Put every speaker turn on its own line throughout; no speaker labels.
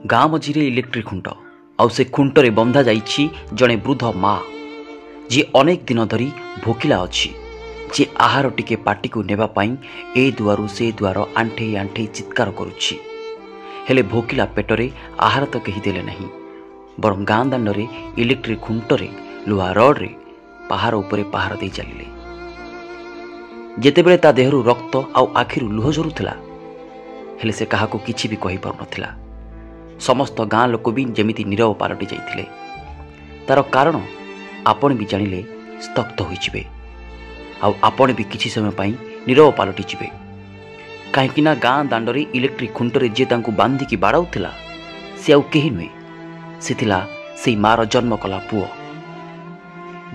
गाँ मझिरे इलेक्ट्रिक खुंट आउ से खुंटरे बंधा जाइछि जड़े वृद्ध माँ जी अनेक दिन धरी भोकिला अच्छी जे आहार टिके पाटी को नेबा पाई ए दुआरु से दुआर आंठे आंठे चित्कार करुछि हेले भोकिला पेटरे आहार तो कही देले नहीं बरं गाँ दांडरे इलेक्ट्रिक खुंटरे लुहा रड्रे पहाड़ उपरे पहाड़ दे चलिले जेतेबेले ता देहरु रक्त आउ आखिरु लुह झरुथिला हेले से काहाको किछि भी कहि पारु नथिला। समस्त गाँ लोक भी जेमिति नीरव पालटि जाइथिले। तार कारण आपण भी जानिले स्तब्ध होइजिबे आउ आपण भी किछि समय पाई नीरव पालटि जिबे काहेकि ना गाँ दांडरे इलेक्ट्रिक खुंटरे जे तांकु बांधिकी बाड़ाउथिला से आउ केही नुहे से थिला सेई मार जन्म कला पुओ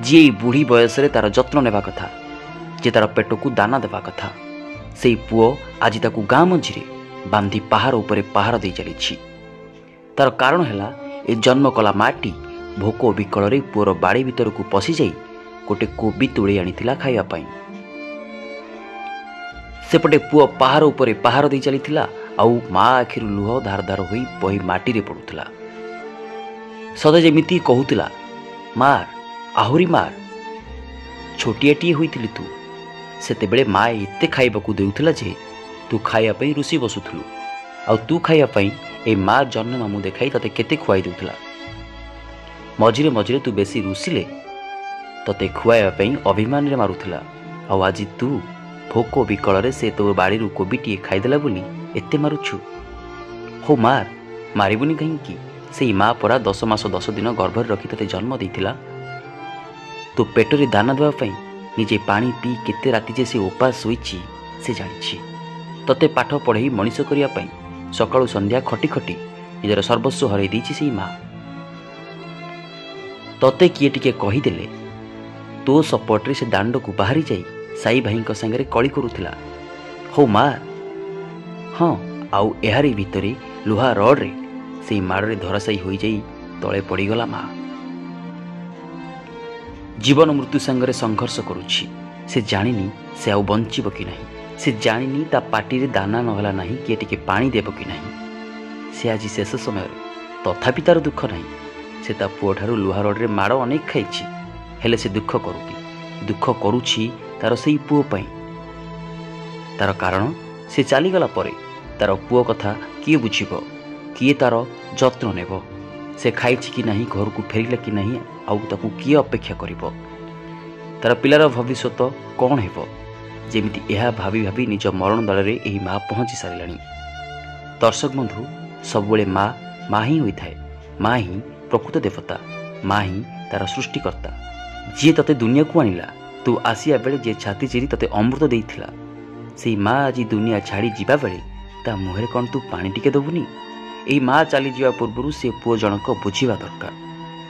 जी बुढ़ी बयस तार जत्न नेबा कथा जे तार पेट को दाना देवा कथा सेई पुओ आज ताकू गाँ मझिरे बांधी पहाड़ उपरे पहाड़ दे चली। तार कारण है ए जन्म कला माटी भोक विकल पुओर बाड़ी भीतर को पशि जाई गोटे कोबी तोड़ी आनी खाइबा पाई। सेपटे पुओ पहाड़ उपरे पहाड़ दे चली आउ माँ आखिर लुह धार धार होई बही माटी रे पड़ुला सदा जेमिति कहूला मार आहुरी मार छोटियाटीए होइथिलि तू सेतेबेले माँ एते खाइबाकू देउथिला जे तू खाइबा पई रुसी बसुथुलु आउ तू खाइबा पई ए माँ जन्म मामू देखाई तते केते खुआई देउथिला मझिरे मझिरे तू बेसी रुसिले तते खुआइबा पई अभिमान रे मारुथिला आउ आज तू भोक विकल रे से तो बाड़ी रु कोबीटीए खाइदेला बोली एते मारुछु हो मार मारिबुनी कहीं से माँ परा 10 मास 10 दिन गर्भर रखी तते जन्म देइथिला तो पेटरे दाना देवा पई निजे पानी पी केते राति जे से उपास होईची से जानिछि तते पाठ पढ़ई मनीष करिया पई सकाळु संध्या खटी खटी निजर सर्वस्व हरई देइछि सेई माँ तते किए टिके कही देले तो सपोर्टरे से दांड को बाहरी जाई साई भाई संगे कली करुथिला हो मार हाँ आउ एहारी भितरे लुहा रड्रे से माड़े धराशायी हो जाई तले पड़गला माँ जीवन मृत्यु संगे संघर्ष करुछि से जानिनी से आउ बंचिब कि नहीं से जानिनी ता पाटी रे दाना नहला नहीं किए टिके पानी देब कि नहीं से आज शेष समय तथापि तार दुख नहीं से ता पुओ ठारू लुहा रड्रे माड़ अनेक खाइछि हेले से दुख करुछि तार सेई पुओ पई तार कारण से चलीगला परे तार पुओ कथा किए बुझिब किए तार जत्न नेब से खाइछि कि नहीं घर को फेरिले कि नहीं आउ ताकू किए अपेक्षा करिब तार पिलार भविष्यत कौन हेब जेमिति एहा भाभी भाभी निज मरण दलरे एही माँ पहुँची सारिलाणी। दर्शक बंधु सबुले माँ ही होइथाए माँ ही प्रकृत देवता माँ ही तार सृष्टिकर्ता जी तते दुनिया को आनिला तू आसिया बेले जे छाती चिरी तते अमृत देइथिला सेई माँ आज दुनिया छाड़ी जीवा बेले ता मुहरे कौन तू पानी टिके दबुनी एही माँ चली जीवा पूर्व से पुओ जनक बुझिबा दरकार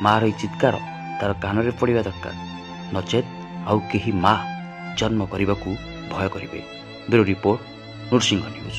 माँ रही चित्कार तार कान पड़ा दरकार नचेत आउ केही माँ जन्म करने को भय करेंगे। Bureau report Nrusingh news.